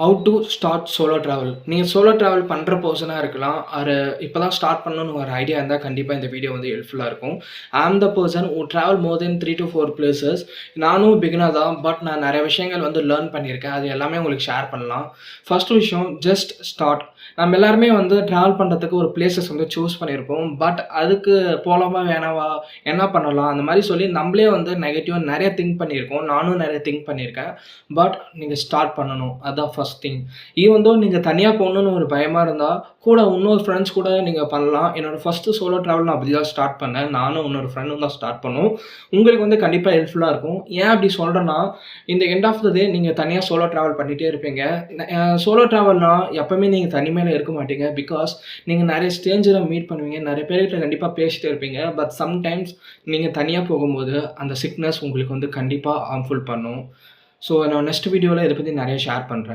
Have to start solo travel. நீங்க solo travel பண்ற பெர்சனா இருக்கலாம். இப்ப தான் ஸ்டார்ட் பண்ணணும்னு ஒரு ஐடியா இருந்தா கண்டிப்பா இந்த வீடியோ வந்து ஹெல்ப்ஃபுல்லா இருக்கும். I am the person who travel more than 3 to 4 places. நானும் பிகினர் தான். பட் நான் நெறைய விஷயங்கள் வந்து லேர்ன் பண்ணியிருக்கேன். அது எல்லாமே உங்களுக்கு ஷேர் பண்ணலாம். ஃபர்ஸ்ட் விஷயம் ஜஸ்ட் ஸ்டார்ட். நம்ம எல்லாருமே வந்து ட்ராவல் பண்றதுக்கு ஒரு பிளேஸஸ் வந்து சூஸ் பண்ணியிருப்போம். பட் அதுக்கு போலாமா? வேணாவா? என்ன பண்ணலாம்? அந்த மாரி சொல்லி நம்மளே வந்து நெகட்டிவா நெறைய திங்க் பண்ணியிருக்கோம். நானும் நெறைய திங்க் பண்ணியிருக்கேன். பட் நீங்க ஸ்டார்ட் பண்ணணும். அதான் ஃபர்ஸ்ட் திங். ஈவன் தோ நீங்க தனியா போணும்னு ஒரு பயமா இருந்தா, கூட இன்னொரு ஃப்ரெண்ட்ஸ் கூட நீங்க பண்ணலாம். என்னோட ஃபர்ஸ்ட் சோலோ ட்ராவல் நான் அப்படி தான் ஸ்டார்ட் பண்ணேன். நானும் இன்னொரு ஃப்ரெண்டும் தான் ஸ்டார்ட் பண்ணோம். உங்களுக்கு வந்து கண்டிப்பா ஹெல்ப்ஃபுல்லா இருக்கும். ஏன் அப்படி சொல்றேன்னா, இந்த எண்ட் ஆஃப் த டே நீங்க தனியா சோலோ ட்ராவல் பண்ணிட்டே இருப்பீங்க. சோலோ ட்ராவல்னா எப்பவுமே நீங்க தனிமையில இருக்க மாட்டீங்க. பிகாஸ் நீங்க நெறைய ஸ்ட்ரேஞ்சர மீட் பண்ணுவீங்க. நெறைய பேர்கிட்ட கண்டிப்பா பேசிட்டே இருப்பீங்க. பட் சம்டைம்ஸ் நீங்க தனியா போகும்போது, அந்த சிக்னஸ் உங்களுக்கு வந்து கண்டிப்பா ஹார்ம்ஃபுல் பண்ணும். ஸோ நான் நெக்ஸ்ட் வீடியோல இத பத்தி நெறைய ஷேர் பண்றேன்.